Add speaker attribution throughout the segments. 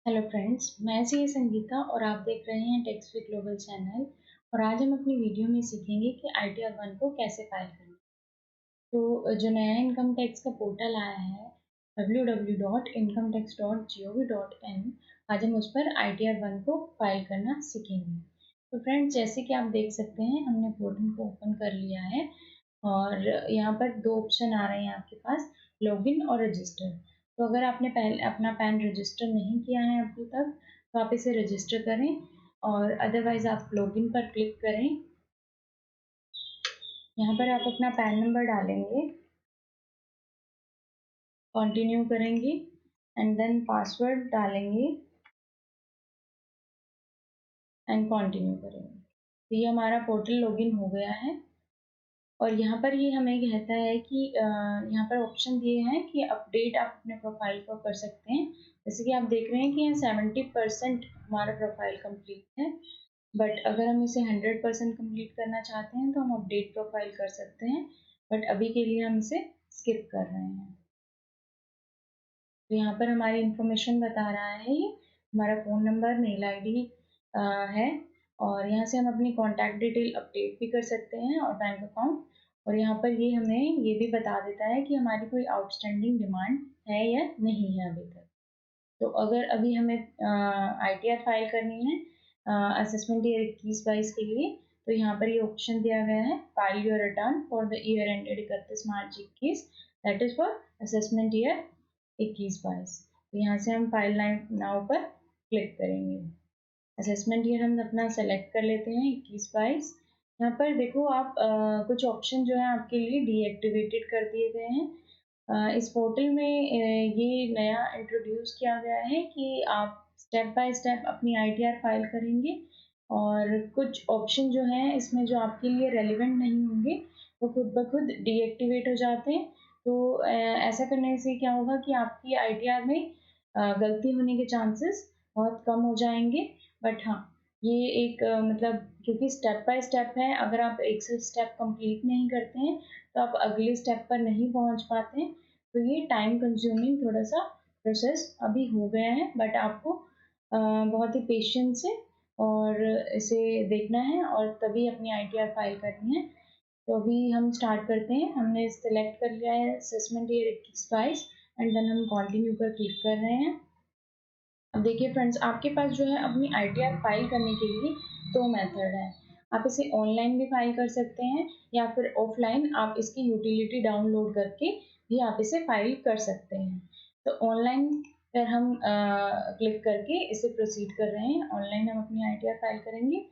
Speaker 1: Hello friends, मैं सी संगीता और आप देख रहे हैं टैक्स फ्री ग्लोबल चैनल। और आज हम अपनी वीडियो में सीखेंगे कि ITR 1 को कैसे फाइल करना। तो जो नया इनकम टैक्स का पोर्टल आया है www.incometax.gov.in, आज हम उस पर ITR 1 को फाइल करना सीखेंगे। तो फ्रेंड्स, जैसे कि आप देख सकते हैं, हमने पोर्टल को ओपन कर लिया है और यहाँ पर दो ऑप्शन आ रहे हैं आपके पास, लॉगिन और रजिस्टर। तो अगर आपने पहले अपना पैन रजिस्टर नहीं किया है अभी तक, तो आप इसे रजिस्टर करें और अदरवाइज आप लॉगिन पर क्लिक करें। यहाँ पर आप अपना पैन नंबर डालेंगे, कंटिन्यू करेंगे एंड देन पासवर्ड डालेंगे एंड कंटिन्यू करेंगे। तो ये हमारा पोर्टल लॉगिन हो गया है और यहाँ पर ये हमें कहता है कि यहाँ पर ऑप्शन दिए हैं कि अपडेट आप अपने प्रोफाइल को कर सकते हैं। जैसे कि आप देख रहे हैं कि यहाँ 70% हमारा प्रोफाइल कंप्लीट है, बट अगर हम इसे 100% कंप्लीट करना चाहते हैं तो हम अपडेट प्रोफाइल कर सकते हैं, बट अभी के लिए हम इसे स्किप कर रहे हैं। तो यहाँ पर हमारी इंफॉर्मेशन बता रहा है, ये हमारा फ़ोन नंबर, मेल आईडी है और यहाँ से हम अपनी कॉन्टैक्ट डिटेल अपडेट भी कर सकते हैं और बैंक अकाउंट। और यहाँ पर ये हमें ये भी बता देता है कि हमारी कोई आउटस्टैंडिंग डिमांड है या नहीं है अभी तक। तो अगर अभी हमें ITR फाइल करनी है असेसमेंट ईयर 21-22 के लिए, तो यहाँ पर ये ऑप्शन दिया गया है, file your return for the year ended 31 March 21, that is for assessment year 21-22। तो यहाँ से हम फाइल नाउ पर क्लिक करेंगे। असेसमेंट ईयर हम अपना सेलेक्ट कर लेते हैं 21-22। यहाँ पर देखो आप कुछ ऑप्शन जो है आपके लिए डीएक्टिवेटेड कर दिए गए हैं। इस पोर्टल में ये नया इंट्रोड्यूस किया गया है कि आप स्टेप बाय स्टेप अपनी ITR फाइल करेंगे और कुछ ऑप्शन जो हैं इसमें जो आपके लिए रेलिवेंट नहीं होंगे वो खुद ब खुद डीएक्टिवेट हो जाते हैं। तो ऐसा करने से क्या होगा कि आपकी ITR में गलती होने के चांसेस बहुत कम हो जाएंगे। बट हाँ, ये एक मतलब क्योंकि स्टेप बाय स्टेप है, अगर आप एक से स्टेप कंप्लीट नहीं करते हैं तो आप अगले स्टेप पर नहीं पहुंच पाते हैं। तो ये टाइम कंज्यूमिंग थोड़ा सा प्रोसेस अभी हो गया है, बट आपको बहुत ही पेशेंस से और इसे देखना है और तभी अपनी ITR फाइल करनी है। तो अभी हम स्टार्ट करते हैं। हमने सेलेक्ट कर लिया है असेसमेंट ईयर 21-22 एंड देन हम कंटिन्यू पर क्लिक कर रहे हैं। अब देखिए फ्रेंड्स, आपके पास जो है अपनी ITR फाइल करने के लिए दो मेथड है। आप इसे ऑनलाइन भी फाइल कर सकते हैं या फिर ऑफलाइन आप इसकी यूटिलिटी डाउनलोड करके भी आप इसे फाइल कर सकते हैं। तो ऑनलाइन पर हम क्लिक करके इसे प्रोसीड कर रहे हैं। ऑनलाइन हम अपनी ITR फाइल करेंगे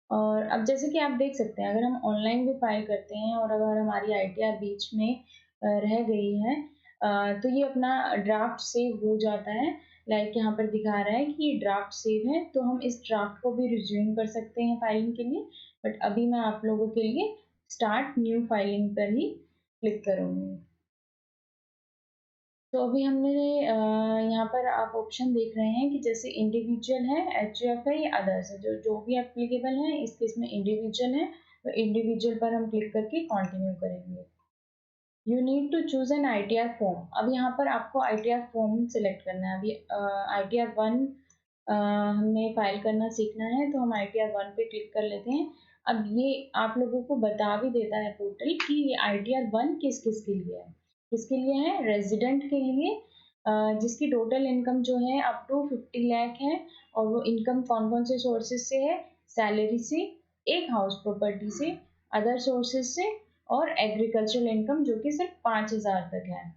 Speaker 1: और अब जैसे कि आप देख सकते हैं, अगर हम ऑनलाइन भी फाइल करते हैं और अगर हमारी ITR बीच में रह गई है, तो ये अपना ड्राफ्ट सेव हो जाता है। लाइक यहाँ पर दिखा रहा है कि ये ड्राफ्ट सेव है, तो हम इस ड्राफ्ट को भी रिज्यूम कर सकते हैं फाइलिंग के लिए। बट अभी मैं आप लोगों के लिए स्टार्ट न्यू फाइलिंग पर ही क्लिक करूँगी। तो अभी हमने यहाँ पर आप ऑप्शन देख रहे हैं कि जैसे इंडिविजुअल है, HUF है या अदर्स है, जो जो भी एप्लीकेबल है। इस केस में इंडिविजुअल है, तो इंडिविजुअल पर हम क्लिक करके कंटिन्यू करेंगे। You need to choose an ITR form. अब यहाँ पर आपको ITR फॉर्म सिलेक्ट करना है। अभी ITR 1 हमें फाइल करना सीखना है, तो हम ITR 1 पे क्लिक कर लेते हैं। अब ये आप लोगों को बता भी देता है पोर्टल कि ये ITR 1 किस किस के लिए है। किसके लिए है? रेजिडेंट के लिए, जिसकी टोटल इनकम जो है अप टू 50 लाख है और वो इनकम कौन कौन से सोर्सेज से है? सैलरी से, एक हाउस प्रॉपर्टी से, अदर सोर्सेज से और एग्रीकल्चरल इनकम जो कि सिर्फ 5,000 तक है।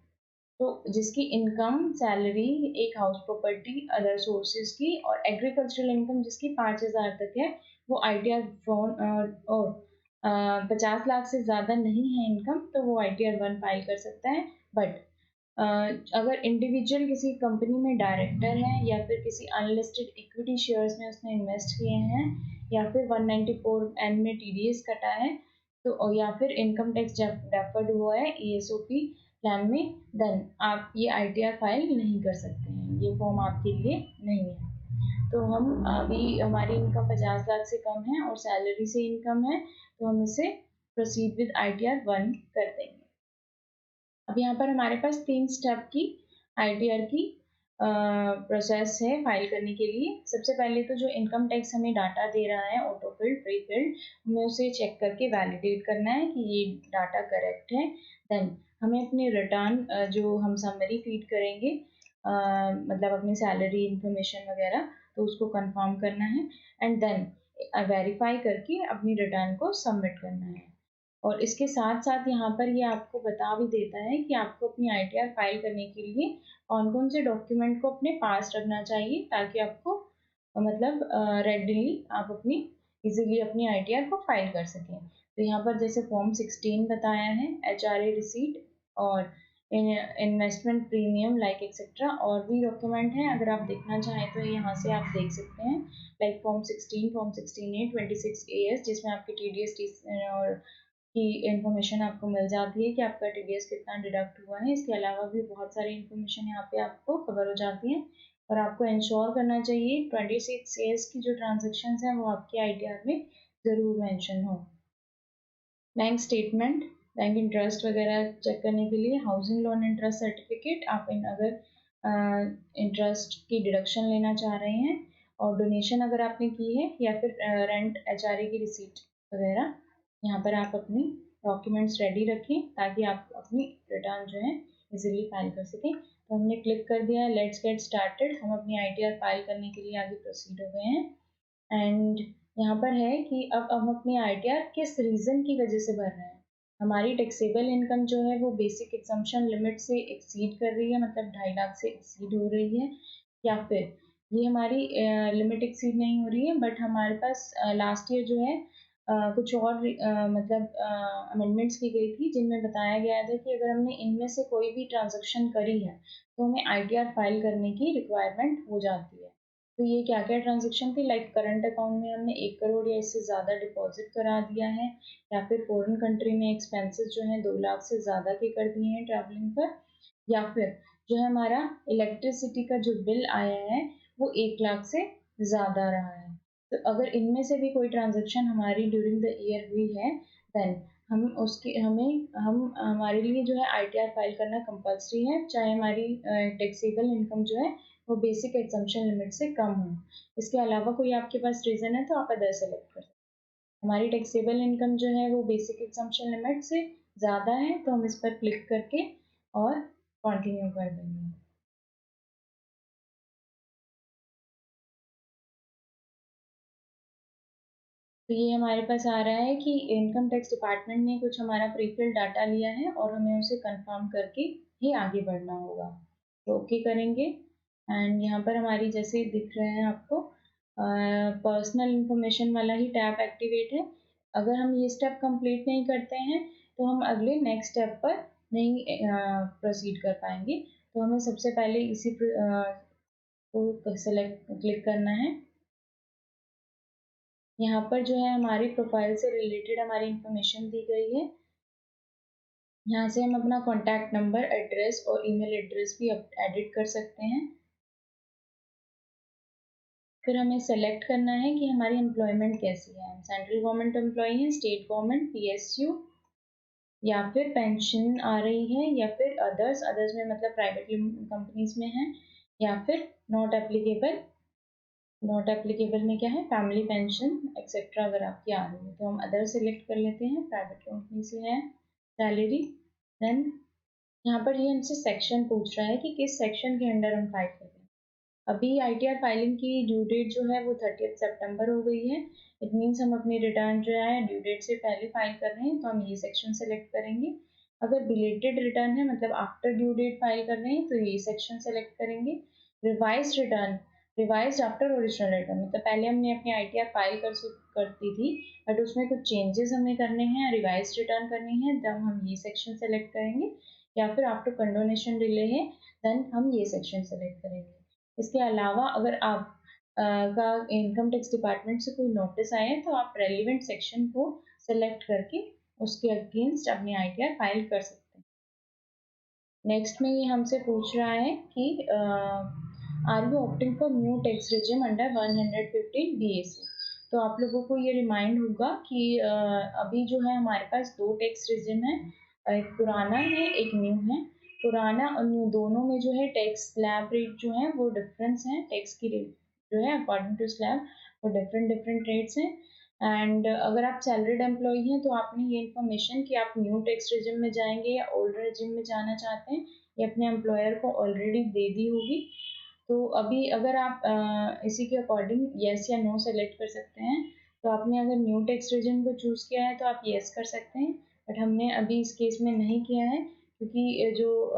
Speaker 1: तो जिसकी इनकम, सैलरी, एक हाउस प्रॉपर्टी, अदर सोर्सेज की और एग्रीकल्चरल इनकम जिसकी 5,000 तक है, वो ITR और 50 लाख से ज़्यादा नहीं है इनकम, तो वो ITR 1 फाइल कर सकता है। बट अगर इंडिविजुअल किसी कंपनी में डायरेक्टर है या फिर किसी अनलिस्टेड इक्विटी शेयर्स में उसने इन्वेस्ट किए हैं या फिर 194N में TDS कटा है, तो या फिर इनकम टैक्स डेफर्ड हुआ है ESOP प्लान में, देन आप ये ITR फाइल नहीं कर सकते हैं। ये फॉर्म आपके लिए नहीं है। तो हम अभी हमारी इनकम 50 लाख से कम है और सैलरी से इनकम है, तो हम इसे प्रोसीड विद ITR 1 कर देंगे। अब यहाँ पर हमारे पास 3 स्टेप की ITR की प्रोसेस है फाइल करने के लिए। सबसे पहले तो जो इनकम टैक्स हमें डाटा दे रहा है ऑटो फिल्ड प्री फिल्ड, हमें उसे चेक करके वैलिडेट करना है कि ये डाटा करेक्ट है। देन हमें अपने रिटर्न जो हम समरी फीड करेंगे मतलब अपनी सैलरी इंफॉर्मेशन वगैरह, तो उसको कंफर्म करना है एंड देन वेरीफाई करके अपनी रिटर्न को सबमिट करना है। और इसके साथ साथ यहाँ पर ये आपको बता भी देता है कि आपको अपनी आईटीआर फाइल करने के लिए कौन कौन से डॉक्यूमेंट को अपने पास रखना चाहिए, ताकि आपको मतलब रेडीली आप अपनी इजीली अपनी आईटीआर को फाइल कर सकें। तो यहाँ पर जैसे फॉर्म 16 बताया है, एचआरए रिसीट और इन्वेस्टमेंट प्रीमियम लाइक एक्सेट्रा, और भी डॉक्यूमेंट हैं, अगर आप देखना चाहें तो यहाँ से आप देख सकते हैं। Like form 16, form 16A, 26AS, जिसमें आपकी टीडीएस और की इन्फॉर्मेशन आपको मिल जाती है कि आपका टीडीएस कितना डिडक्ट हुआ है। इसके अलावा भी बहुत सारी इन्फॉर्मेशन यहाँ पे आपको कवर हो जाती है। और आपको इंश्योर करना चाहिए 26AS की जो ट्रांजेक्शन है वो आपकी आईटीआर में ज़रूर मेंशन हो। बैंक स्टेटमेंट, बैंक इंटरेस्ट वगैरह चेक करने के लिए हाउसिंग लोन इंटरेस्ट सर्टिफिकेट, आप अगर इंटरेस्ट की डिडक्शन लेना चाह रहे हैं और डोनेशन अगर आपने की है, या फिर रेंट एचआरए की रिसीट वगैरह, यहाँ पर आप अपनी डॉक्यूमेंट्स रेडी रखें ताकि आप अपनी रिटर्न जो है इजीली फाइल कर सकें। तो हमने क्लिक कर दिया है लेट्स गेट स्टार्टेड, हम अपनी आईटीआर फाइल करने के लिए आगे प्रोसीड हो गए हैं। एंड यहाँ पर है कि अब हम अपनी आईटीआर किस रीज़न की वजह से भर रहे हैं। हमारी टैक्सेबल इनकम जो है वो बेसिक एग्जम्पशन लिमिट से एक्सीड कर रही है, मतलब 2.5 लाख से एक्सीड हो रही है, या फिर ये हमारी लिमिट एक्सीड नहीं हो रही है, बट हमारे पास लास्ट ईयर जो है कुछ और मतलब अमेंडमेंट्स की गई थी जिनमें बताया गया था कि अगर हमने इनमें से कोई भी ट्रांजेक्शन करी है तो हमें आईटीआर फाइल करने की रिक्वायरमेंट हो जाती है। तो ये क्या क्या ट्रांजेक्शन थी, लाइक करंट अकाउंट में हमने 1 करोड़ या इससे ज़्यादा डिपॉजिट करा दिया है, या फिर फॉरेन कंट्री में एक्सपेंसेस जो हैं 2 लाख से ज़्यादा के कर दिए हैं ट्रैवलिंग पर, या फिर जो है हमारा इलेक्ट्रिसिटी का जो बिल आया है वो 1 लाख से ज़्यादा रहा है। तो अगर इनमें से भी कोई ट्रांजेक्शन हमारी ड्यूरिंग द ईयर हुई है, देन हम हमारे लिए जो है आईटीआर फाइल करना कंपल्सरी है, चाहे हमारी टैक्सेबल इनकम जो है वो बेसिक एग्जम्पशन लिमिट से कम हो। इसके अलावा कोई आपके पास रीज़न है तो आप अदर सेलेक्ट कर सकते हैं। हमारी टैक्सेबल इनकम जो है वो बेसिक एग्जम्पशन लिमिट से ज़्यादा है, तो हम इस पर क्लिक करके और कंटिन्यू कर देंगे। तो ये हमारे पास आ रहा है कि इनकम टैक्स डिपार्टमेंट ने कुछ हमारा प्रीफिल्ड डाटा लिया है और हमें उसे कंफर्म करके ही आगे बढ़ना होगा। तो ओके करेंगे एंड यहाँ पर हमारी जैसे दिख रहे हैं आपको पर्सनल इंफॉर्मेशन वाला ही टैब एक्टिवेट है। अगर हम ये स्टेप कंप्लीट नहीं करते हैं तो हम अगले नेक्स्ट स्टेप पर नहीं प्रोसीड कर पाएंगे। तो हमें सबसे पहले इसी को सेलेक्ट क्लिक करना है। यहाँ पर जो है हमारी प्रोफाइल से रिलेटेड हमारी इंफॉर्मेशन दी गई है। यहाँ से हम अपना कॉन्टैक्ट नंबर, एड्रेस और ईमेल एड्रेस भी एडिट कर सकते हैं। फिर हमें सेलेक्ट करना है कि हमारी एम्प्लॉयमेंट कैसी है, हम सेंट्रल गवर्नमेंट एम्प्लॉई हैं, स्टेट गवर्नमेंट, पीएसयू, या फिर पेंशन आ रही है, या फिर अदर्स, अदर्स में मतलब प्राइवेट कंपनीज में है, या फिर नॉट एप्लीकेबल। नॉट एप्लीकेबल में क्या है, फैमिली पेंशन एक्सेट्रा अगर आपकी आ रही है तो हम अदर सेलेक्ट कर लेते हैं, प्राइवेट कंपनी से है, सैलरी। देन यहाँ पर ये हमसे सेक्शन पूछ रहा है कि किस सेक्शन के अंडर हम फाइल करें। अभी आईटीआर फाइलिंग की ड्यू डेट जो है वो 30 सितंबर हो गई है। इट मीन्स हम अपनी रिटर्न जो है ड्यू डेट से पहले फाइल कर रहे हैं, तो हम ये सेक्शन सेलेक्ट करेंगे। अगर बिलेटेड रिटर्न है, मतलब आफ्टर ड्यू डेट फाइल कर रहे हैं, तो ये सेक्शन सेलेक्ट करेंगे। Revise return, revise after original return, मतलब पहले हमने अपनी आईटीआर फाइल करती थी बट उसमें कुछ चेंजेस हमें करने हैं, रिवाइज रिटर्न करनी है, तब हम ये सेक्शन सेलेक्ट करेंगे। या फिर आफ्टर कंडोनेशन डिले है, देन हम ये सेक्शन सेलेक्ट करेंगे। इसके अलावा अगर आप का इनकम टैक्स डिपार्टमेंट से कोई नोटिस आया है तो आप रेलिवेंट सेक्शन को सेलेक्ट करके उसके अगेंस्ट अपनी आईटीआर फाइल कर सकते हैं। नेक्स्ट में ये हमसे पूछ रहा है कि are you opting for new tax regime under 115 BAC. तो आप लोगों को ये रिमाइंड होगा कि अभी जो है हमारे पास 2 टैक्स रेजिम है, एक पुराना है एक न्यू है। पुराना उन दोनों में जो है टैक्स स्लैब रेट जो है वो डिफरेंस है, टैक्स की रेट जो है अकॉर्डिंग टू स्लैब वो डिफरेंट डिफरेंट रेट्स हैं। एंड अगर आप सैलरीड एम्प्लॉई हैं तो आपने ये इन्फॉर्मेशन कि आप न्यू टैक्स रेजिम में जाएंगे या ओल्ड रेजिम में जाना चाहते हैं ये अपने एम्प्लॉयर को ऑलरेडी दे दी होगी। तो अभी अगर आप इसी के अकॉर्डिंग येस या नो सेलेक्ट कर सकते हैं। तो आपने अगर न्यू टैक्स रेजिम को चूज़ किया है तो आप येस कर सकते हैं, बट हमने अभी इस केस में नहीं किया है क्योंकि जो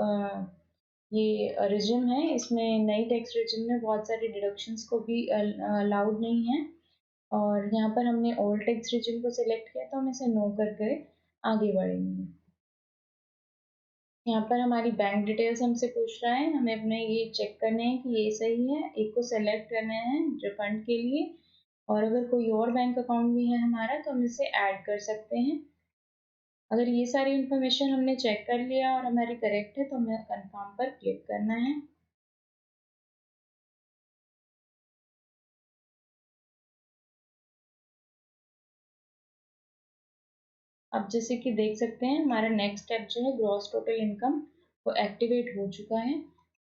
Speaker 1: ये रेजिम है इसमें नई टैक्स रेजिम में बहुत सारे डिडक्शंस को भी अलाउड नहीं है। और यहाँ पर हमने ओल्ड टैक्स रेजिम को सिलेक्ट किया तो हम इसे नो करके आगे बढ़ेंगे। यहाँ पर हमारी बैंक डिटेल्स हमसे पूछ रहा है, हमें अपने ये चेक करने हैं कि ये सही है, एक को सेलेक्ट करना है रिफंड के लिए। और अगर कोई और बैंक अकाउंट भी है हमारा तो हम इसे ऐड कर सकते हैं। अगर ये सारी इन्फॉर्मेशन हमने चेक कर लिया और हमारी करेक्ट है तो हमें कंफर्म पर क्लिक करना है। अब जैसे कि देख सकते हैं हमारा नेक्स्ट स्टेप जो है ग्रॉस टोटल इनकम वो एक्टिवेट हो चुका है।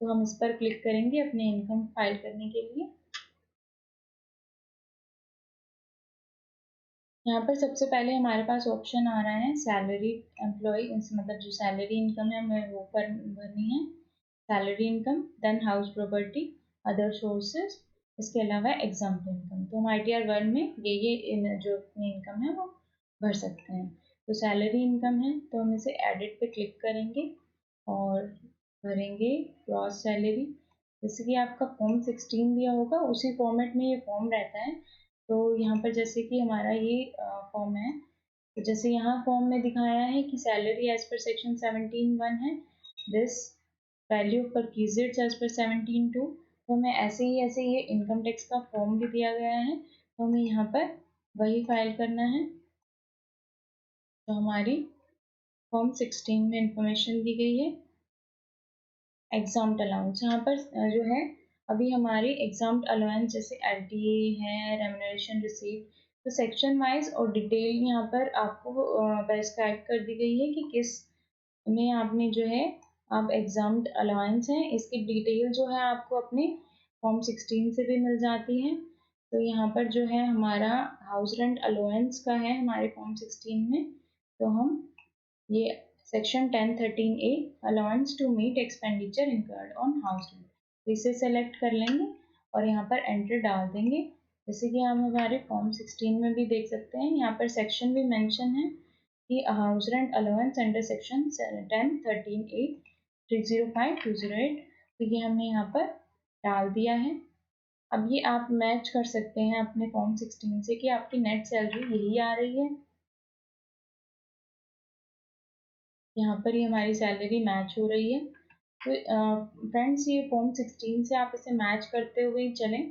Speaker 1: तो हम इस पर क्लिक करेंगे अपने इनकम फाइल करने के लिए। यहाँ पर सबसे पहले हमारे पास ऑप्शन आ रहा है सैलरी एम्प्लॉय, मतलब जो सैलरी इनकम है हमें वो भरनी है, salary income, then house property, other sources, इसके अलावा एग्जाम्पल इनकम। तो हम ITR 1 में ये जो अपनी इनकम है वो भर सकते हैं। तो सैलरी इनकम है तो हम इसे एडिट पे क्लिक करेंगे और भरेंगे ग्रॉस सैलरी। जैसे कि आपका फॉर्म 16 दिया होगा उसी फॉर्मेट में ये फॉर्म रहता है। तो यहाँ पर जैसे कि हमारा ये फॉर्म है, तो जैसे यहाँ फॉर्म में दिखाया है कि सैलरी एज पर सेक्शन 17(1) है, दिस वैल्यू पर परक्यूजिट्स एज पर 17(2)। तो हमें ऐसे ही ये इनकम टैक्स का फॉर्म भी दिया गया है तो हमें यहाँ पर वही फाइल करना है। तो हमारी फॉर्म 16 में इंफॉर्मेशन दी गई है। एग्जाम अलाउंस यहाँ पर जो है अभी हमारी एग्जाम अलाउंस जैसे LTA है, रेम्यूनरेशन रिसीट, तो सेक्शन वाइज और डिटेल यहाँ पर आपको प्रेस्क्राइब कर दी गई है कि किस में आपने जो है आप एग्जाम अलाउंस है इसकी डिटेल जो है आपको अपने फॉर्म 16 से भी मिल जाती है। तो यहाँ पर जो है हमारा हाउस रेंट अलाउंस का है हमारे फॉर्म 16 में। तो हम ये section 10(13)(a) allowance to meet expenditure incurred on house rent, तो इसे सेलेक्ट कर लेंगे और यहाँ पर एंटर डाल देंगे। जैसे कि हम हमारे फॉर्म 16 में भी देख सकते हैं यहाँ पर सेक्शन भी मेंशन है कि house rent allowance under section 10(13)(a) 305(208), तो ये हमने यहाँ पर डाल दिया है। अब ये आप मैच कर सकते हैं अपने फॉर्म 16 से कि आपकी नेट सैलरी यही आ रही है। यहाँ पर ही हमारी सैलरी मैच हो रही है। तो फ्रेंड्स ये फॉर्म 16 से आप इसे मैच करते हुए ही चलें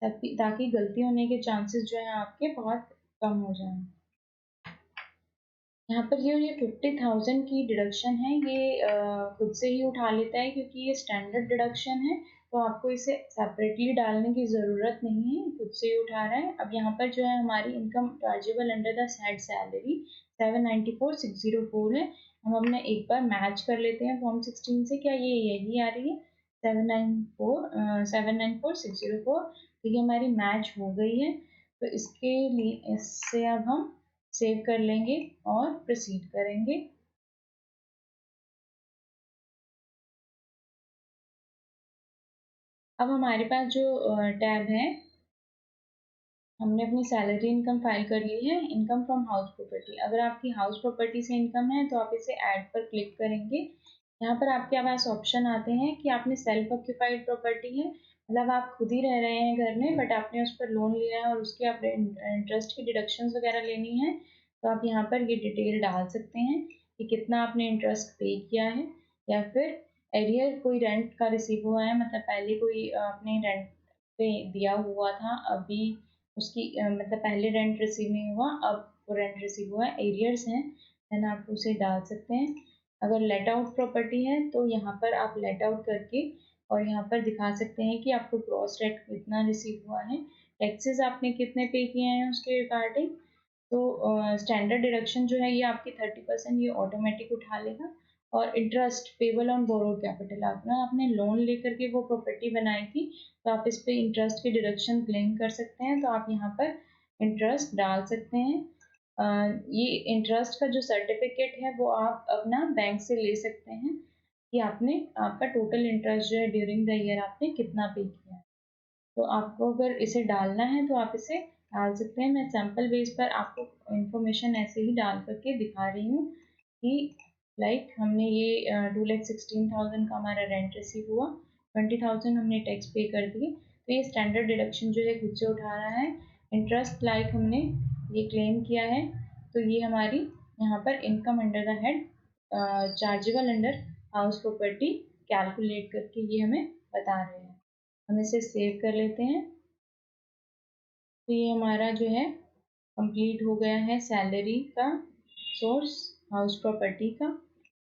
Speaker 1: ताकि गलती होने के चांसेस जो है आपके बहुत कम हो जाएं। यहाँ पर ये 50,000 की डिडक्शन है ये खुद से ही उठा लेता है क्योंकि ये स्टैंडर्ड डिडक्शन है। तो आपको इसे सेपरेटली डालने की ज़रूरत नहीं है, खुद से ही उठा रहा है। अब यहाँ पर जो है हमारी income chargeable under the head salary 794,604 है। हम अपने एक बार मैच कर लेते हैं फॉर्म 16 से, क्या ये यही आ रही है 794,604। तो ये हमारी मैच हो गई है। तो इसके लिए इससे अब हम सेव कर लेंगे और प्रोसीड करेंगे। अब हमारे पास जो टैब है, हमने अपनी सैलरी इनकम फाइल कर ली है, इनकम फ्रॉम हाउस प्रॉपर्टी। अगर आपकी हाउस प्रॉपर्टी से इनकम है तो आप इसे ऐड पर क्लिक करेंगे। यहाँ पर आपके पास ऑप्शन आते हैं कि आपने सेल्फ ऑक्यूपाइड प्रॉपर्टी है, मतलब आप खुद ही रह रहे हैं घर में बट आपने उस पर लोन लिया है और उसके आप इंटरेस्ट की डिडक्शंस वगैरह लेनी है। तो आप यहाँ पर ये डिटेल डाल सकते हैं कि कितना आपने इंटरेस्ट पे किया है, या फिर एरियर कोई रेंट का रिसीव हुआ है, मतलब पहले कोई आपने रेंट पे दिया हुआ था, अभी उसकी मतलब पहले रेंट रिसीव नहीं हुआ अब वो रेंट रिसीव हुआ है, एरियर्स हैं, देन आप उसे डाल सकते हैं। अगर लेट आउट प्रॉपर्टी है तो यहाँ पर आप लेट आउट करके और यहाँ पर दिखा सकते हैं कि आपको ग्रॉस रेंट कितना रिसीव हुआ है, टैक्सेस आपने कितने पे किए हैं उसके रिगार्डिंग। तो स्टैंडर्ड डिडक्शन जो है ये आपकी 30% ये ऑटोमेटिक उठा लेगा। और interest payable on borrowed capital, आपने लोन लेकर के वो प्रॉपर्टी बनाई थी, तो आप इस पे इंटरेस्ट की डिडक्शन क्लेम कर सकते हैं, तो आप यहाँ पर इंटरेस्ट डाल सकते हैं। ये इंटरेस्ट का जो सर्टिफिकेट है वो आप अपना बैंक से ले सकते हैं कि आपका टोटल इंटरेस्ट जो है ड्यूरिंग द ईयर आपने कितना पे किया है। तो आपको अगर इसे डालना है तो आप इसे डाल सकते हैं। मैं सैम्पल बेस पर आपको इंफॉर्मेशन ऐसे ही डाल करके दिखा रही हूँ कि हमने ये 2,16,000 का हमारा रेंट रिसीव हुआ, 20,000 हमने टैक्स पे कर दिए, तो ये स्टैंडर्ड डिडक्शन जो है खुद से उठा रहा है। इंटरेस्ट हमने ये क्लेम किया है, तो ये हमारी यहाँ पर income under the head chargeable under house property calculate करके ये हमें बता रहे हैं। हम इसे सेव कर लेते हैं। तो ये हमारा जो है कंप्लीट हो गया है सैलरी का सोर्स, हाउस प्रॉपर्टी का।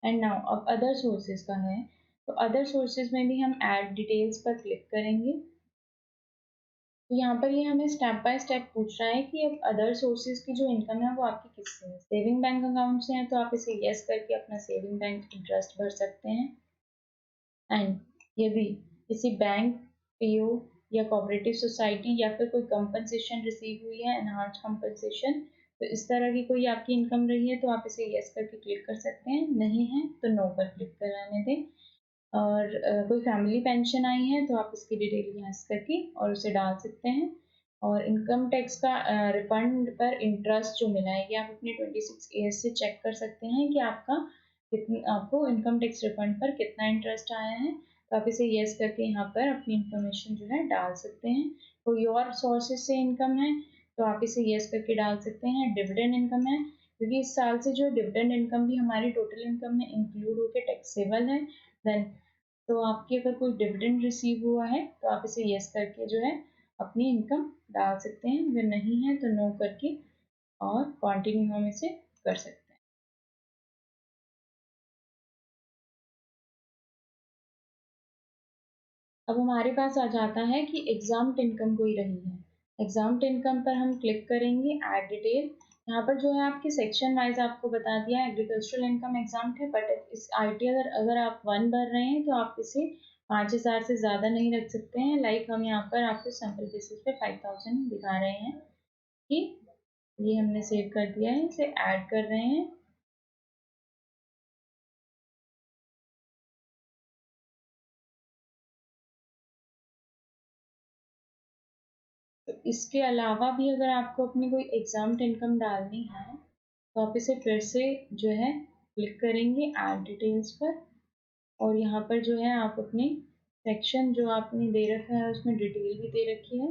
Speaker 1: एंड नाउ अब अदर सोर्सेज का है, तो अदर सोर्सेज में भी हम ऐड डिटेल्स पर क्लिक करेंगे। तो यहाँ पर ये हमें स्टेप बाय स्टेप पूछ रहा है कि अब अदर सोर्सेज की जो इनकम है वो आपकी किससे है। सेविंग बैंक अकाउंट से है, तो आप इसे यस करके अपना सेविंग बैंक इंटरेस्ट भर सकते हैं। एंड यदि किसी बैंक, पीओ या कोऑपरेटिव सोसाइटी या फिर कोई कंपनसेशन रिसीव हुई है, एनहांस कंपनसेशन, तो इस तरह की कोई आपकी इनकम रही है तो आप इसे यस करके क्लिक कर सकते हैं, नहीं है तो नो पर क्लिक कराने दें। और कोई फैमिली पेंशन आई है तो आप इसकी डिटेल यस करके और उसे डाल सकते हैं। और इनकम टैक्स का रिफंड पर इंटरेस्ट जो मिला है, ये आप अपने 26 ईयर्स से चेक कर सकते हैं कि आपको इनकम टैक्स रिफंड पर कितना इंटरेस्ट आया है। तो आप इसे यस करके यहाँ पर अपनी इंफॉर्मेशन जो है डाल सकते हैं। कोई और सोर्सेज से इनकम है तो आप इसे यस करके डाल सकते हैं। डिविडेंड इनकम है, क्योंकि इस साल से जो डिविडेंड इनकम भी हमारी टोटल इनकम में इंक्लूड होकर टैक्सेबल है। देन तो आपकी अगर कोई डिविडेंड रिसीव हुआ है तो आप इसे यस करके जो है अपनी इनकम डाल सकते हैं, अगर नहीं है तो नो करके और कंटिन्यू हम इसे कर सकते हैं। अब हमारे पास आ जाता है कि एग्जाम्प्ट इनकम कोई रही है। एग्जाम्प्ट इनकम पर हम क्लिक करेंगे, ऐड डिटेल। यहाँ पर जो है आपके सेक्शन वाइज आपको बता दिया एग्रीकल्चरल इनकम एग्जाम्प्ट है, बट इस आईटी अगर आप 1 भर रहे हैं तो आप इसे 5,000 से ज़्यादा नहीं रख सकते हैं। हम यहाँ पर आपको सैम्पल बेसिस पे 5,000 दिखा रहे हैं कि ये हमने सेव कर दिया है, इसे ऐड कर रहे हैं। तो इसके अलावा भी अगर आपको अपनी कोई एग्जाम्प्ट इनकम डालनी है तो आप इसे फिर से जो है क्लिक करेंगे ऐड डिटेल्स पर, और यहाँ पर जो है आप अपने सेक्शन जो आपने दे रखा है उसमें डिटेल भी दे रखी है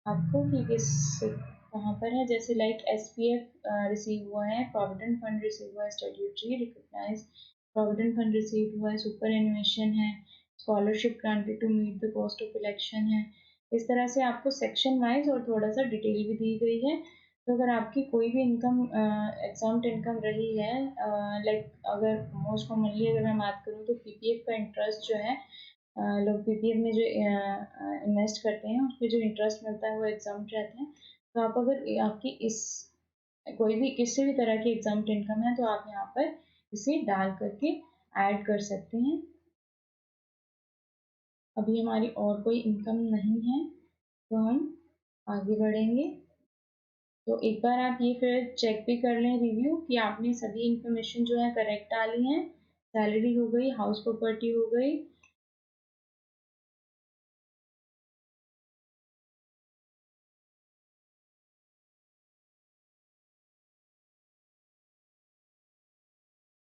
Speaker 1: आपको कि किस कहाँ पर है। जैसे SPF रिसीव हुआ है, प्रोविडेंट फंड रिसीव हुआ है, statutory recognised provident fund receive हुआ है, सुपर एनुएशन है, scholarship granted to meet the cost of election है। इस तरह से आपको सेक्शन वाइज और थोड़ा सा डिटेल भी दी गई है। तो अगर आपकी कोई भी इनकम एग्जाम्प्ट इनकम रही है, अगर मोस्ट कॉमनली अगर मैं बात करूँ तो पीपीएफ का इंटरेस्ट जो है, लोग पीपीएफ में जो इन्वेस्ट करते हैं उस पर जो इंटरेस्ट मिलता है वो एग्जाम्प्ट रहता है। तो आप अगर आपकी इस कोई भी किसी भी तरह की एग्जाम्प्ट इनकम है तो आप यहाँ पर इसे डाल करके ऐड कर सकते हैं। अभी हमारी और कोई इनकम नहीं है तो हम आगे बढ़ेंगे। तो एक बार आप ये फिर चेक भी कर लें रिव्यू कि आपने सभी इंफॉर्मेशन जो है करेक्ट डाली है। सैलरी हो गई, हाउस प्रॉपर्टी हो गई,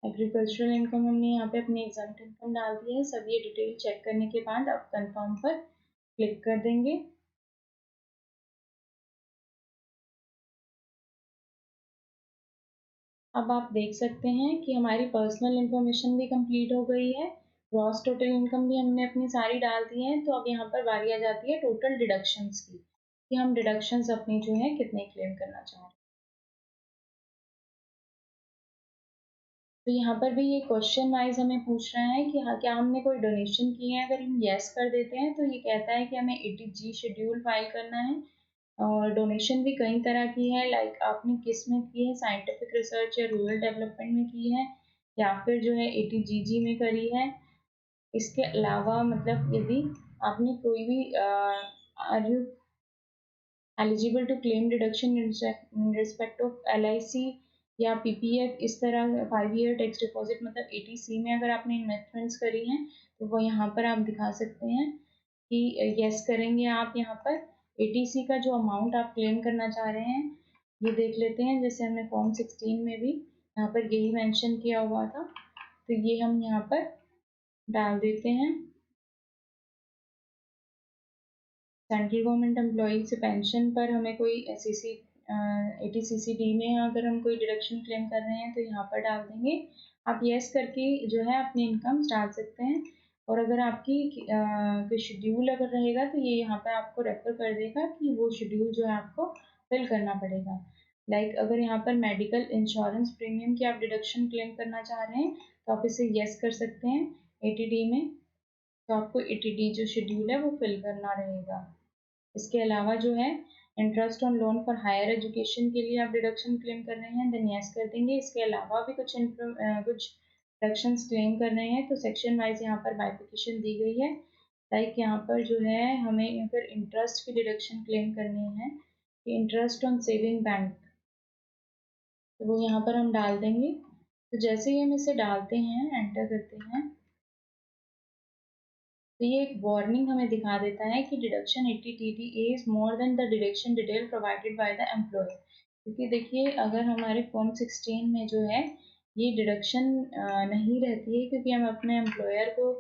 Speaker 1: एग्रीकल्चरल इनकम हमने यहाँ पे अपनी एग्जाम्प्ट इनकम डाल दी है। सब ये डिटेल चेक करने के बाद आप कंफर्म पर क्लिक कर देंगे। अब आप देख सकते हैं कि हमारी पर्सनल इंफॉर्मेशन भी कंप्लीट हो गई है, ग्रॉस टोटल इनकम भी हमने अपनी सारी डाल दी है। तो अब यहाँ पर बारी आ जाती है टोटल डिडक्शंस की, कि हम डिडक्शंस अपनी जो है कितने क्लेम करना चाह रहे हैं। तो यहाँ पर भी ये क्वेश्चन वाइज हमें पूछ रहा है कि हाँ क्या हमने कोई डोनेशन की है। अगर हम यस कर देते हैं तो ये कहता है कि हमें 80G शेड्यूल फाइल करना है। और डोनेशन भी कई तरह की है, आपने किस में की है, साइंटिफिक रिसर्च या रूरल डेवलपमेंट में की है, या फिर जो है ATGG में करी है। इसके अलावा मतलब यदि आपने कोई भी are you eligible to claim deduction in respect of LIC या PPF, इस तरह 5 ईयर टैक्स डिपॉजिट मतलब ATC में अगर आपने इन्वेस्टमेंट्स करी हैं तो वो यहाँ पर आप दिखा सकते हैं कि यस करेंगे आप यहाँ पर। ATC का जो अमाउंट आप क्लेम करना चाह रहे हैं ये देख लेते हैं, जैसे हमने फॉर्म 16 में भी यहाँ पर यही मेंशन किया हुआ था, तो ये हम यहाँ पर डाल देते हैं। सेंट्रल गवर्नमेंट एम्प्लॉई से पेंशन पर हमें कोई SCC ATCCD में अगर हम कोई डिडक्शन क्लेम कर रहे हैं तो यहाँ पर डाल देंगे। आप यस करके जो है अपनी इनकम डाल सकते हैं, और अगर आपकी कोई शेड्यूल अगर रहेगा तो ये यहाँ पर आपको रेफर कर देगा कि वो शेड्यूल जो है आपको फिल करना पड़ेगा। लाइक अगर यहाँ पर मेडिकल इंश्योरेंस प्रीमियम की आप डिडक्शन क्लेम करना चाह रहे हैं तो आप इसे यस कर सकते हैं ATD में, तो आपको ATD जो शेड्यूल है वो फिल करना रहेगा। इसके अलावा जो है interest on loan for higher education के लिए आप डिडक्शन क्लेम कर रहे हैं, देन यस कर देंगे। इसके अलावा भी कुछ डिडक्शन क्लेम कर रहे हैं तो सेक्शन वाइज यहाँ पर बाइफिकेशन दी गई है। लाइक यहाँ पर जो है हमें अगर इंटरेस्ट की डिडक्शन क्लेम करनी है, इंटरेस्ट ऑन सेविंग बैंक, तो वो यहाँ पर हम डाल देंगे। तो जैसे ही हम इसे डालते हैं, एंटर करते हैं, तो ये एक वार्निंग हमें दिखा देता है कि deduction 80 is more than the deduction detail provided by the employer. क्योंकि देखिए अगर हमारे फॉर्म 16 में जो है ये डिडक्शन नहीं रहती है, क्योंकि हम अपने एम्प्लॉयर को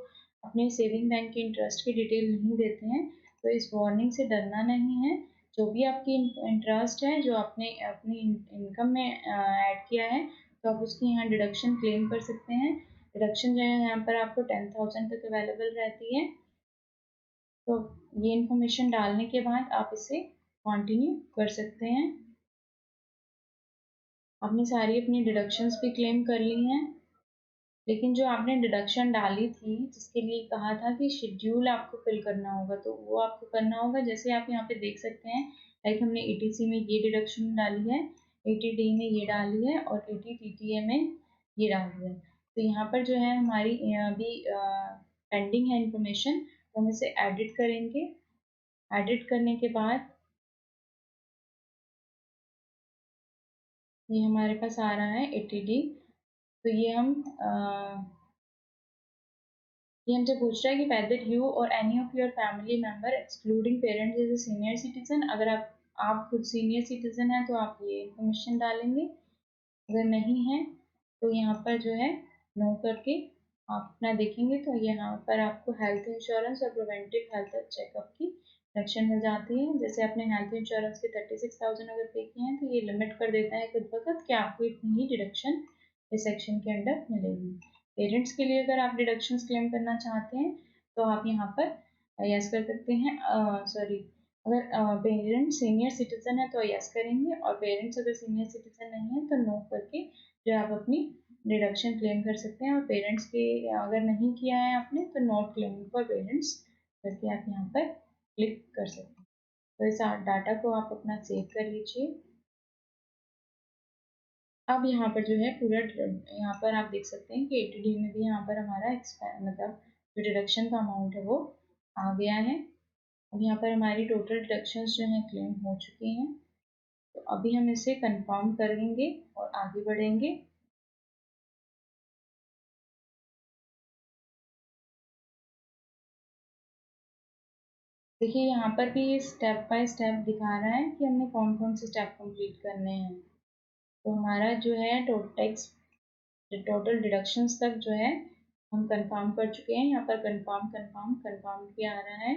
Speaker 1: अपने सेविंग बैंक के इंटरेस्ट की डिटेल नहीं देते हैं, तो इस वार्निंग से डरना नहीं है। जो भी आपकी इंटरेस्ट है जो आपने अपनी इनकम में ऐड किया है तो आप उसकी यहाँ डिडक्शन क्लेम कर सकते हैं। डिडक्शन जो है यहाँ पर आपको 10,000 तक अवेलेबल रहती है। तो ये इन्फॉर्मेशन डालने के बाद आप इसे कंटिन्यू कर सकते हैं। आपने सारी अपनी डिडक्शंस भी क्लेम कर ली हैं, लेकिन जो आपने डिडक्शन डाली थी जिसके लिए कहा था कि शेड्यूल आपको फिल करना होगा, तो वो आपको करना होगा। जैसे आप यहाँ पे देख सकते हैं, लाइक हमने ATC में ये डिडक्शन डाली है, ATD में ये डाली है और ATTTA में ये डाली है। तो यहाँ पर जो है हमारी अभी पेंडिंग है इन्फॉर्मेशन, तो हम इसे एडिट करेंगे। एडिट करने के बाद ये हमारे पास आ रहा है ATD। तो ये हमसे पूछ रहा है कि whether you or any of your family member excluding parents is a senior citizen। अगर आप खुद सीनियर सिटीजन हैं तो आप ये इन्फॉर्मेशन डालेंगे, अगर नहीं है तो यहाँ पर जो है नो करके आप अपना देखेंगे तो यहाँ पर आपको हेल्थ इंश्योरेंस और प्रिवेंटिव हेल्थ चेकअप की डिडक्शन मिल जाती है। जैसे आपने हेल्थ इंश्योरेंस के 36,000 अगर पे किए हैं तो ये लिमिट कर देता है खुद वक्त कि आपको इतनी ही डिडक्शन इस सेक्शन के अंडर मिलेगी। पेरेंट्स के लिए अगर आप डिडक्शन क्लेम करना चाहते हैं तो आप यहाँ पर यस कर सकते हैं। सॉरी, अगर पेरेंट्स सीनियर सिटीजन है तो यस करेंगे, और पेरेंट्स अगर सीनियर सिटीजन नहीं है तो नो करके जो आप अपनी डिडक्शन क्लेम कर सकते हैं। और पेरेंट्स के अगर नहीं किया है आपने तो नॉट क्लेमिंग फॉर पेरेंट्स करके आप यहाँ पर क्लिक कर सकते हैं। तो इस डाटा को आप अपना सेव कर लीजिए। अब यहाँ पर जो है पूरा यहाँ पर आप देख सकते हैं कि ATD में भी यहाँ पर हमारा मतलब जो डिडक्शन का अमाउंट है वो आ गया है। अब यहाँ पर हमारी टोटल डिडक्शंस जो हैं क्लेम हो चुकी हैं, तो अभी हम इसे कंफर्म करेंगे और आगे बढ़ेंगे। देखिए यहाँ पर भी ये स्टेप बाय स्टेप दिखा रहा है कि हमने कौन कौन से स्टेप कंप्लीट करने हैं। तो हमारा जो है टोटल डिडक्शंस तक जो है हम कंफर्म कर चुके हैं। यहाँ पर कंफर्म कंफर्म कंफर्म भी आ रहा है,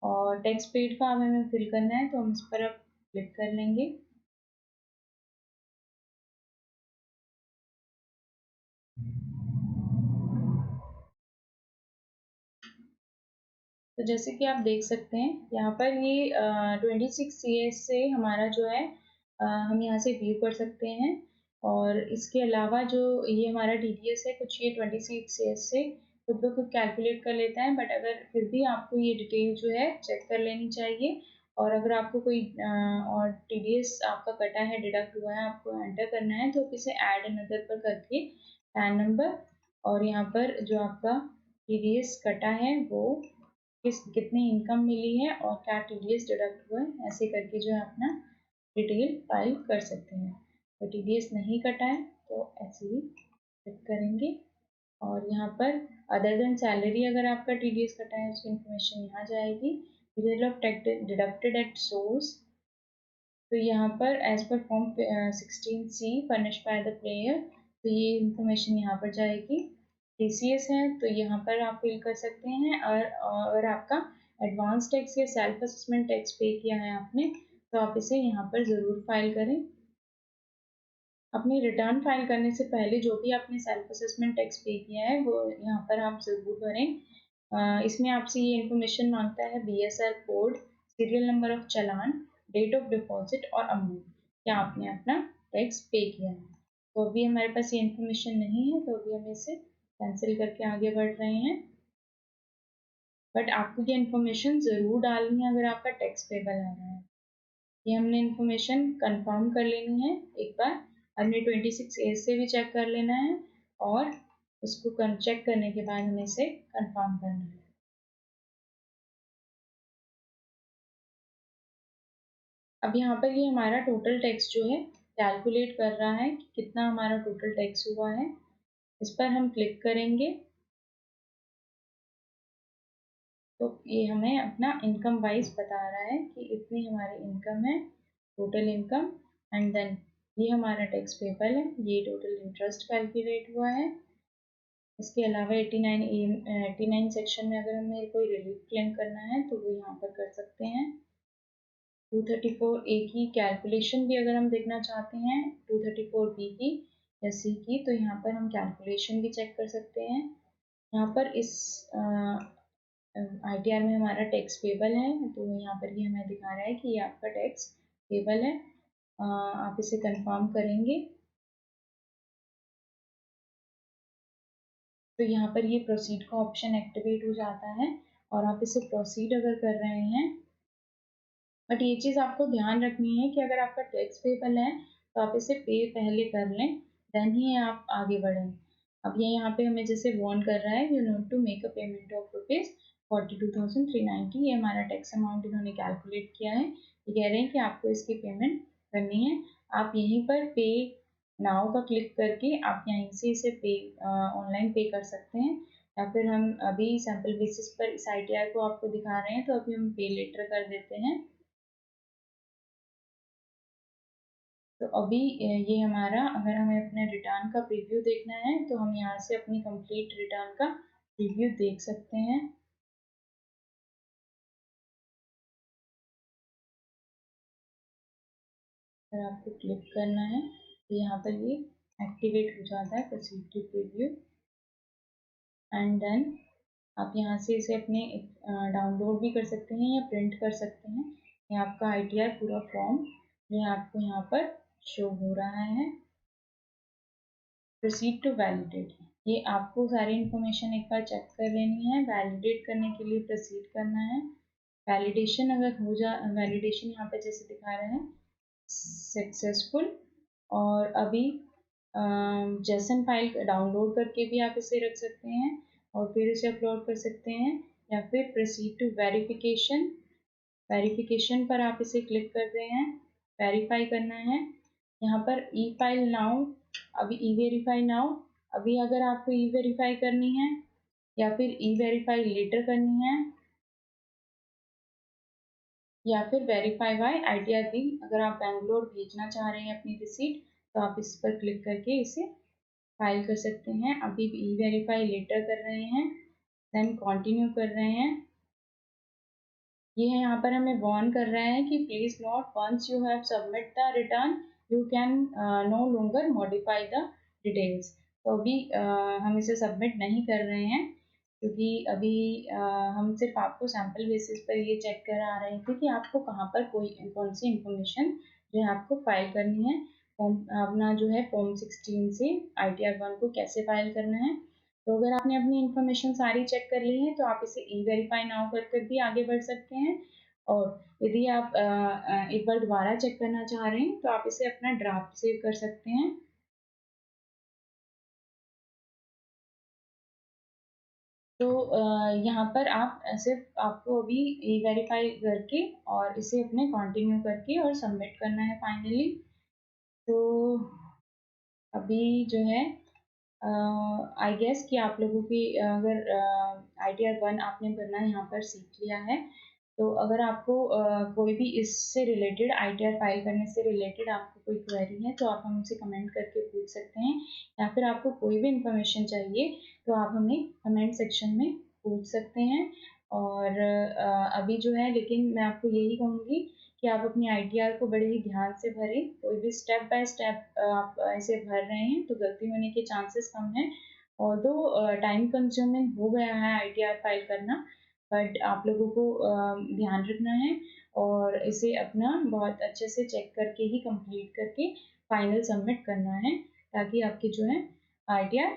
Speaker 1: और टैक्स पेड का हमें फिल करना है तो हम इस पर अब क्लिक कर लेंगे। तो जैसे कि आप देख सकते हैं यहाँ पर ये 26 CS से हमारा जो है हम यहाँ से व्यू कर सकते हैं। और इसके अलावा जो ये हमारा TDS है कुछ ये 26 CS से खुद ब खुद कैलकुलेट कर लेता है, बट अगर फिर भी आपको ये डिटेल जो है चेक कर लेनी चाहिए। और अगर आपको कोई और TDS आपका कटा है, डिडक्ट हुआ है, आपको एंटर करना है तो इसे ऐड अनदर पर करके पैन नंबर और यहाँ पर जो आपका टीडीएस कटा है वो कितनी इनकम मिली है और क्या टीडीएस डिडक्ट हुआ है, ऐसे करके जो है अपना डिटेल फाइल कर सकते हैं। तो टीडीएस नहीं कटा है तो ऐसे ही क्लिक करेंगे और यहाँ पर अदर देन सैलरी अगर आपका टीडीएस कटा है उसकी इन्फॉर्मेशन यहाँ जाएगी। Detail of deducted at source, तो यहाँ पर as per form 16C furnished by the player, तो ये इन्फॉर्मेशन यहाँ पर जाएगी। टीसीएस है तो यहाँ पर आप फिल कर सकते हैं, और अगर आपका एडवांस टैक्स या सेल्फ असेसमेंट टैक्स पे किया है आपने तो आप इसे यहाँ पर ज़रूर फाइल करें। अपनी रिटर्न फाइल करने से पहले जो भी आपने सेल्फ असेसमेंट टैक्स पे किया है वो यहाँ पर आप ज़रूर भरें। इसमें आपसे ये इन्फॉर्मेशन मांगता है BSR code, serial number of challan, date of deposit और अमाउंट, क्या आपने अपना टैक्स पे किया है। तो अभी हमारे पास ये इन्फॉर्मेशन नहीं है तो अभी हम इसे कैंसिल करके आगे बढ़ रहे हैं। बट आपको ये इन्फॉर्मेशन ज़रूर डालनी है अगर आपका टैक्स पेबल आ रहा है। ये हमने इन्फॉर्मेशन कंफर्म कर लेनी है एक बार, हमने 26A से भी चेक कर लेना है और इसको चेक करने के बाद हमें इसे कंफर्म करना है। अब यहाँ पर ये हमारा टोटल टैक्स जो है कैलकुलेट कर रहा है कि कितना हमारा टोटल टैक्स हुआ है। इस पर हम क्लिक करेंगे तो ये हमें अपना इनकम वाइज बता रहा है कि इतनी हमारी इनकम है, टोटल इनकम, एंड देन ये हमारा टैक्स पेबल है, ये टोटल इंटरेस्ट कैलकुलेट हुआ है। इसके अलावा 89 सेक्शन में अगर हमें कोई रिलीफ क्लेम करना है तो वो यहाँ पर कर सकते हैं। 234A की कैलकुलेशन भी अगर हम देखना चाहते हैं, 234B की या C की, तो यहाँ पर हम कैलकुलेशन भी चेक कर सकते हैं। यहाँ पर इस ITR में हमारा टैक्स पेबल है तो यहाँ पर ये हमें दिखा रहा है कि ये आपका टैक्स पेबल है। आप इसे कंफर्म करेंगे तो यहाँ पर ये प्रोसीड का ऑप्शन एक्टिवेट हो जाता है और आप इसे प्रोसीड अगर कर रहे हैं। बट ये चीज़ आपको ध्यान रखनी है कि अगर आपका टैक्स पेबल है तो आप इसे पे पहले कर लें, देन ही आप आगे बढ़ें। अब ये यहाँ पे हमें जैसे वार्न कर रहा है, you need to make a payment of ₹42,390, ये हमारा टैक्स अमाउंट इन्होंने कैलकुलेट किया है। ये कह रहे हैं कि आपको इसकी पेमेंट करनी है। आप यहीं पर पे नाउ का क्लिक करके आप यहीं से इसे पे ऑनलाइन पे कर सकते हैं, या फिर हम अभी सैम्पल बेसिस पर इस ITR को आपको दिखा रहे हैं तो अभी हम पे लेटर कर देते हैं। तो अभी ये हमारा, अगर हमें अपने रिटर्न का प्रीव्यू देखना है तो हम यहाँ से अपनी कंप्लीट रिटर्न का प्रीव्यू देख सकते हैं। अगर आपको क्लिक करना है तो यहाँ पर ये एक्टिवेट हो जाता है proceed to preview, and then आप यहाँ से इसे अपने डाउनलोड भी कर सकते हैं या प्रिंट कर सकते हैं। ये आपका ITR पूरा फॉर्म जो है आपको यहाँ पर शो हो रहा है। प्रोसीड टू वैलिडेट, ये आपको सारी इन्फॉर्मेशन एक बार चेक कर लेनी है, वैलिडेट करने के लिए प्रोसीड करना है। वैलिडेशन अगर हो जा, वैलिडेशन यहाँ पे जैसे दिखा रहे हैं सक्सेसफुल, और अभी जेसन फाइल डाउनलोड करके भी आप इसे रख सकते हैं और फिर इसे अपलोड कर सकते हैं, या फिर प्रोसीड टू वेरिफिकेशन, वेरिफिकेशन पर आप इसे क्लिक कर रहे हैं, वेरीफाई करना है। यहाँ पर ई फाइल नाउ, अभी ई वेरीफाई नाउ, अभी अगर आपको ई वेरीफाई करनी है या फिर ई वेरीफाई लेटर करनी है या फिर वेरीफाई बाय ITR भी, अगर आप बैंगलोर भेजना चाह रहे हैं अपनी रिसीट तो आप इस पर क्लिक करके इसे फाइल कर सकते हैं। अभी ई वेरीफाई लेटर कर रहे हैं, देन कंटिन्यू कर रहे हैं। ये है यहाँ पर हमें वार्न कर रहा है कि please note, once you have submit the return you can no longer modify the details. तो अभी हम इसे सबमिट नहीं कर रहे हैं क्योंकि अभी हम सिर्फ आपको सैम्पल बेसिस पर ये चेक करा रहे थे कि आपको कहाँ पर कौन सी इंफॉर्मेशन जो है आपको फाइल करनी है। फॉर्म अपना जो है फॉर्म 16 से ITR 1 को कैसे फाइल करना है। तो अगर आपने अपनी इन्फॉर्मेशन सारी चेक कर ली है तो आप इसे ई वेरीफाई नाउ कर कर भी आगे बढ़ सकते हैं, और यदि आप एक बार दोबारा चेक करना चाह रहे हैं तो आप इसे अपना ड्राफ्ट सेव कर सकते हैं। तो यहाँ पर आप सिर्फ आपको अभी ई वेरीफाई करके और इसे अपने कंटिन्यू करके और सबमिट करना है फाइनली। तो अभी जो है आई गेस कि आप लोगों की अगर ITR-1 आपने भरना यहाँ पर सीख लिया है, तो अगर आपको कोई भी इससे रिलेटेड ITR फाइल करने से रिलेटेड आपको कोई क्वेरी है तो आप हमसे कमेंट करके पूछ सकते हैं, या फिर आपको कोई भी इंफॉर्मेशन चाहिए तो आप हमें कमेंट सेक्शन में पूछ सकते हैं। और अभी जो है लेकिन मैं आपको यही कहूँगी कि आप अपनी ITR को बड़े ही ध्यान से भरें। कोई भी स्टेप बाय स्टेप आप ऐसे भर रहे हैं तो गलती होने के चांसेस कम हैं। ऑल्दो टाइम कंज्यूमिंग हो गया है ITR फाइल करना, बट आप लोगों को ध्यान रखना है और इसे अपना बहुत अच्छे से चेक करके ही कंप्लीट करके फाइनल सबमिट करना है, ताकि आपकी जो है ITR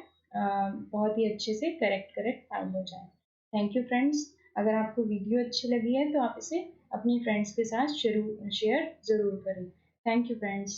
Speaker 1: बहुत ही अच्छे से करेक्ट फाइल हो जाए। Thank you friends. अगर आपको वीडियो अच्छी लगी है तो आप इसे अपनी फ्रेंड्स के साथ शेयर ज़रूर करें। Thank you friends.